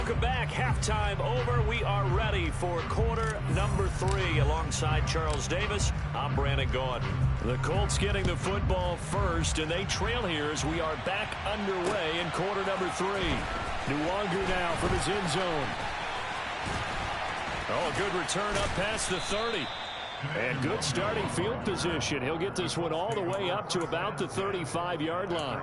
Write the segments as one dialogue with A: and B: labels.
A: Welcome back. Halftime over. We are ready for quarter number 3. Alongside Charles Davis, I'm Brandon Gaudin. The Colts getting the football first, and they trail here as we are back underway in quarter number 3. Nwonger now from his end zone. Oh, good return up past the 30. And good starting field position. He'll get this one all the way up to about the 35-yard line.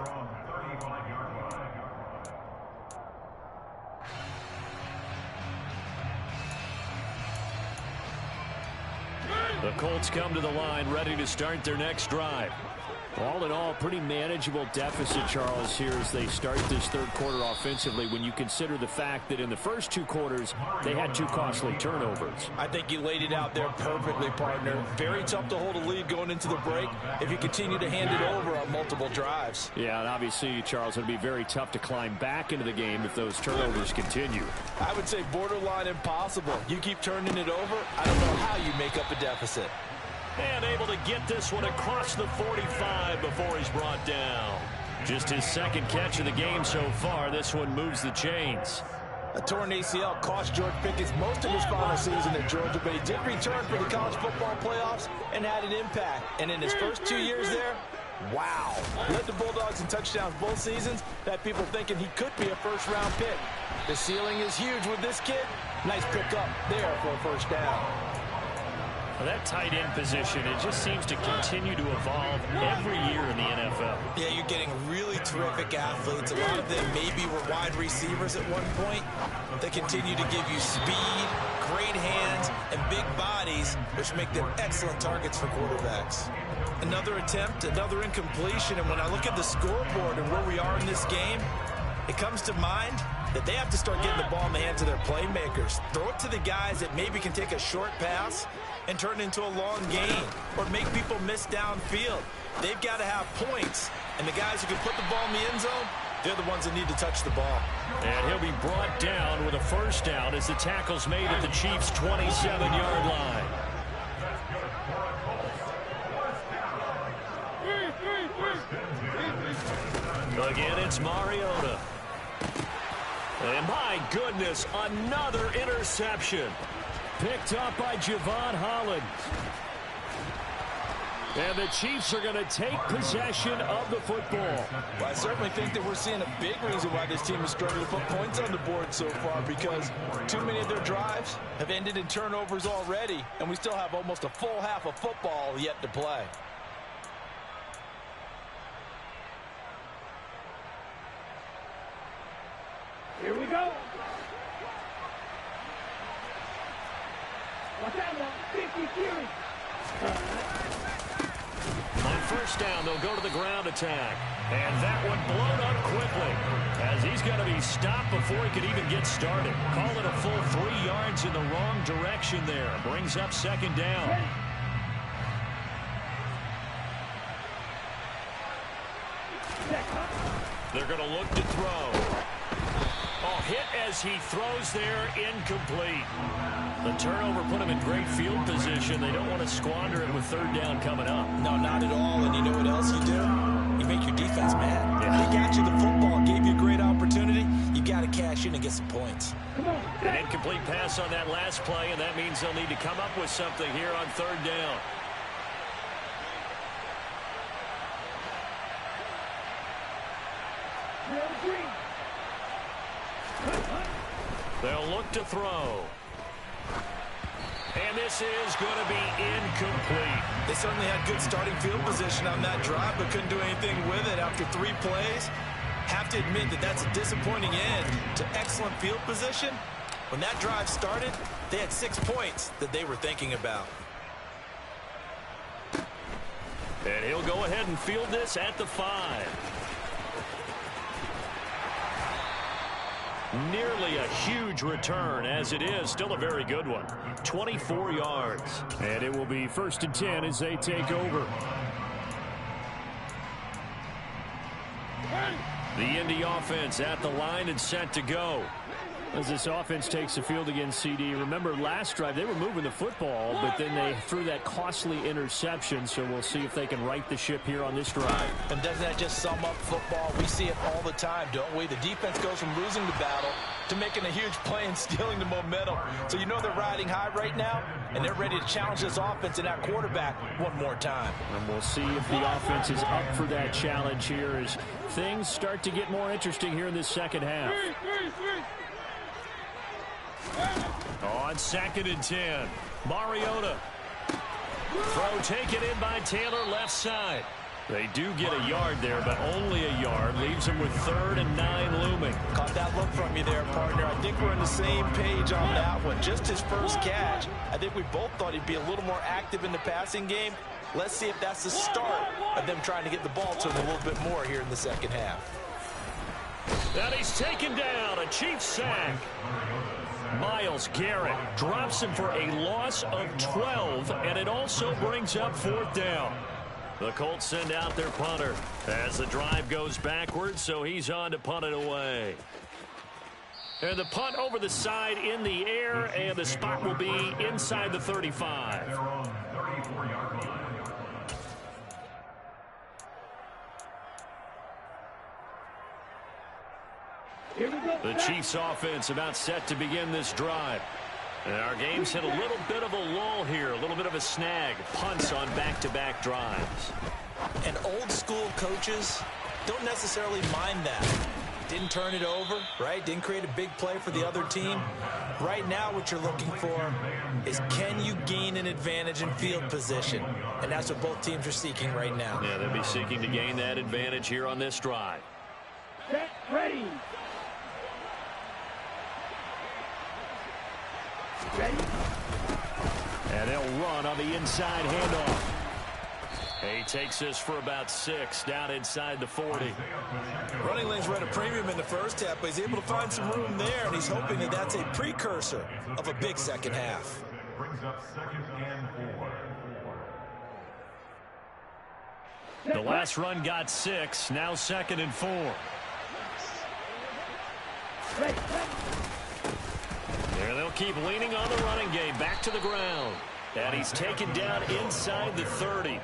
A: The Colts come to the line ready to start their next drive. All in all, pretty manageable deficit, Charles, here as they start this third quarter offensively when you consider the fact that in the first 2 quarters, they had 2 costly turnovers.
B: I think you laid it out there perfectly, partner. Very tough to hold a lead going into the break if you continue to hand it over on multiple drives.
A: Yeah, and obviously, Charles, it'll be very tough to climb back into the game if those turnovers continue.
B: I would say borderline impossible. You keep turning it over, I don't know how you make up a deficit.
A: And able to get this one across the 45 before he's brought down. Just his second catch of the game so far. This one moves the chains.
B: A torn ACL cost George Pickens most of his final season at Georgia, but he did return for the college football playoffs and had an impact. And in his first 2 years there, wow. Led the Bulldogs in touchdowns both seasons. Had people thinking he could be a first-round pick. The ceiling is huge with this kid. Nice pickup there for a first down.
A: Well, that tight end position, it just seems to continue to evolve every year in the NFL.
B: Yeah, you're getting really terrific athletes. A lot of them maybe were wide receivers at one point. They continue to give you speed, great hands, and big bodies, which make them excellent targets for quarterbacks. Another attempt, another incompletion, and when I look at the scoreboard and where we are in this game, it comes to mind that they have to start getting the ball in the hands of their playmakers. Throw it to the guys that maybe can take a short pass and turn it into a long gain or make people miss downfield. They've got to have points, and the guys who can put the ball in the end zone, they're the ones that need to touch the ball.
A: And he'll be brought down with a first down as the tackle's made at the Chiefs' 27-yard line. Again, it's Mariota. And my goodness, another interception. Picked up by Javon Holland. And the Chiefs are going to take possession of the football.
B: Well, I certainly think that we're seeing a big reason why this team is struggling to put points on the board so far, because too many of their drives have ended in turnovers already, and we still have almost a full half of football yet to play.
C: Here we go.
A: On first down, they'll go to the ground attack. And that one blown up quickly as he's going to be stopped before he could even get started. Call it a full 3 yards in the wrong direction there. Brings up second down. They're going to look to throw. Oh, hit as he throws there, incomplete. The turnover put him in great field position. They don't want to squander it with third down coming up.
B: No, not at all. And you know what else you do? You make your defense mad. Yeah. They got you the football, gave you a great opportunity. You got to cash in and get some points.
A: An incomplete pass on that last play, and that means they'll need to come up with something here on third down. They'll look to throw. And this is going to be incomplete.
B: They certainly had good starting field position on that drive, but couldn't do anything with it after 3 plays. Have to admit that that's a disappointing end to excellent field position. When that drive started, they had 6 points that they were thinking about.
A: And he'll go ahead and field this at the 5. Nearly a huge return, as it is still a very good one. 24 yards. And it will be 1st and 10 as they take over. The Indy offense at the line and set to go. As this offense takes the field against CD. Remember, last drive, they were moving the football, but then they threw that costly interception, so we'll see if they can right the ship here on this drive.
B: And doesn't that just sum up football? We see it all the time, don't we? The defense goes from losing the battle to making a huge play and stealing the momentum. So you know they're riding high right now, and they're ready to challenge this offense and that quarterback one more time.
A: And we'll see if the offense is up for that challenge here as things start to get more interesting here in this second half. On 2nd and 10, Mariota. Throw taken in by Taylor left side. They do get a yard there, but only a yard. Leaves them with 3rd and 9 looming.
B: Caught that look from you there, partner. I think we're on the same page on that one. Just his first catch. I think we both thought he'd be a little more active in the passing game. Let's see if that's the start of them trying to get the ball to him a little bit more here in the second half.
A: And he's taken down. A Chiefs sack. Myles Garrett drops him for a loss of 12, and it also brings up 4th down. The Colts send out their punter as the drive goes backwards, so he's on to punt it away. And the punt over the side in the air, and the spot will be inside the 35. The Chiefs offense about set to begin this drive. And our game's hit a little bit of a lull here, a little bit of a snag. Punts on back-to-back drives.
B: And old school coaches don't necessarily mind that. Didn't turn it over, right? Didn't create a big play for the other team. Right now what you're looking for is can you gain an advantage in field position? And that's what both teams are seeking right now.
A: Yeah, they'll be seeking to gain that advantage here on this drive.
C: Set, ready. Ready.
A: And they'll run on the inside handoff. He takes this for about 6 down inside the 40.
B: Running lanes were at a premium in the first half, but he's able to find some room there, and he's hoping that that's a precursor of a big second half.
D: Brings up 2nd and 4.
A: The last run got 6, now 2nd and 4.
C: Ready.
A: There they'll keep leaning on the running game. Back to the ground. And he's taken down inside the 30.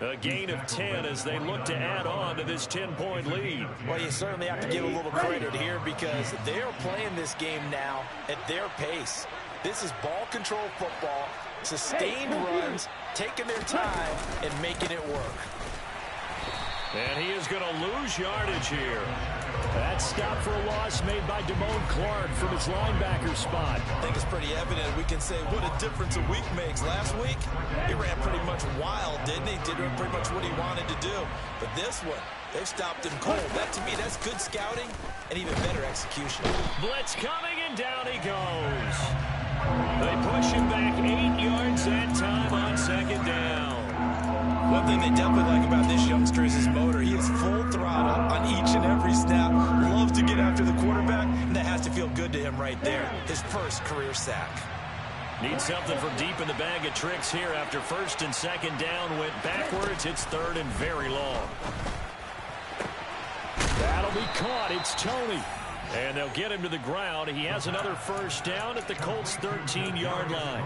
A: A gain of 10 as they look to add on to this 10-point lead.
B: Well, you certainly have to give a little credit here because they're playing this game now at their pace. This is ball control football, sustained runs, taking their time, and making it work.
A: And he is going to lose yardage here. That stop for a loss made by Damone Clark from his linebacker spot.
B: I think it's pretty evident we can say what a difference a week makes. Last week, he ran pretty much wild, didn't he? Did pretty much what he wanted to do. But this one, they've stopped him cold. That, to me, that's good scouting and even better execution.
A: Blitz coming, and down he goes. They push him back 8 yards that time on 2nd down.
B: One thing they definitely like about this youngster is his motor. He is full throttle on each and every snap. Loves to get after the quarterback, and that has to feel good to him right there. His first career sack.
A: Needs something from deep in the bag of tricks here after 1st and 2nd down went backwards. It's 3rd and very long. That'll be caught. It's Tony. And they'll get him to the ground. He has another 1st down at the Colts' 13-yard line.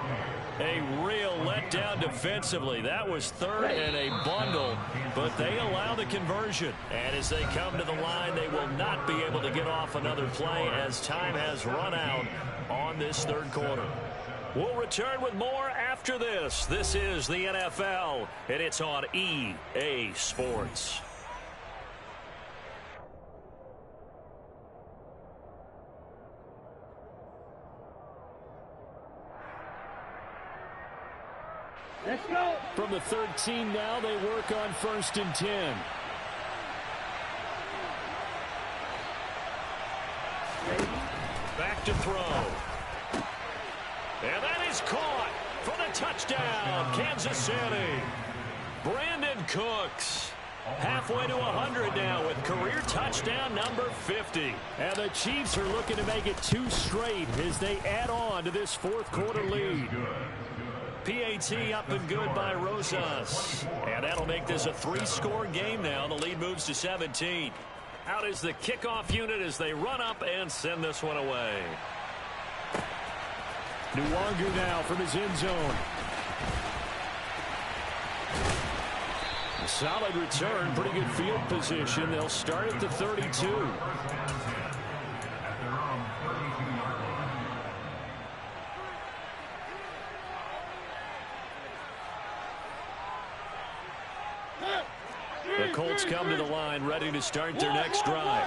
A: A real letdown defensively. That was 3rd and a bundle, but they allow the conversion. And as they come to the line, they will not be able to get off another play as time has run out on this 3rd quarter. We'll return with more after this. This is the NFL, and it's on EA Sports.
C: Let's go.
A: From the 13 now, they work on 1st and 10. Back to throw. And that is caught for the touchdown, Kansas City. Brandon Cooks. Halfway to 100 now with career touchdown number 50. And the Chiefs are looking to make it 2 straight as they add on to this 4th quarter lead. PAT up and good by Rosas. And that'll make this a 3-score game now. The lead moves to 17. Out is the kickoff unit as they run up and send this one away. Nwangu now from his end zone. A solid return, pretty good field position. They'll start at the 32. The Colts come to the line, ready to start their next drive.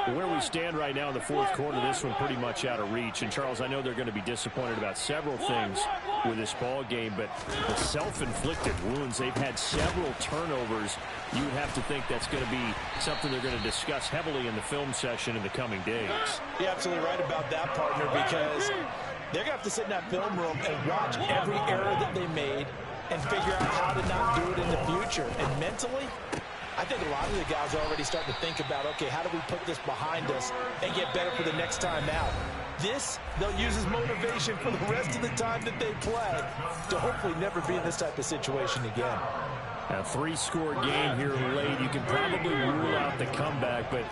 E: Where we stand right now in the fourth quarter, this one pretty much out of reach. And, Charles, I know they're going to be disappointed about several things with this ball game, but the self-inflicted wounds, they've had several turnovers. You would have to think that's going to be something they're going to discuss heavily in the film session in the coming days.
B: You're absolutely right about that, partner, because they're going to have to sit in that film room and watch every error that they made and figure out how to not do it in the future. And mentally, I think a lot of the guys are already starting to think about, okay, how do we put this behind us and get better for the next time out? This, they'll use as motivation for the rest of the time that they play to hopefully never be in this type of situation again.
E: A three-score game here late. You can probably rule out the comeback, but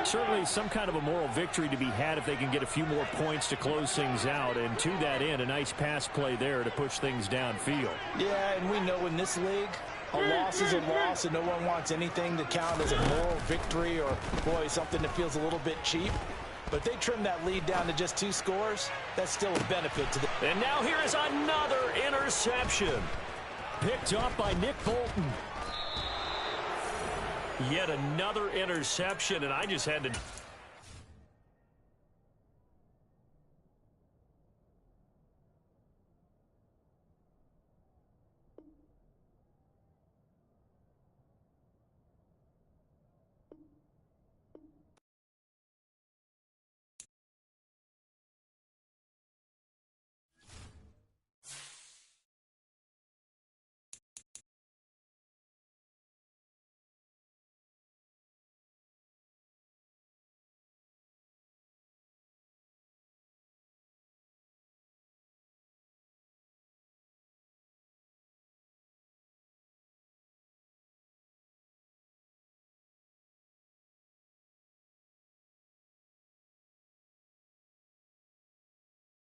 E: certainly some kind of a moral victory to be had if they can get a few more points to close things out. And to that end, a nice pass play there to push things downfield.
B: Yeah, and we know in this league, a loss is a loss, and no one wants anything to count as a moral victory or, boy, something that feels a little bit cheap. But if they trim that lead down to just 2 scores, that's still a benefit to them.
A: And now here is another interception. Picked up by Nick Bolton. Yet another interception, and I just had to...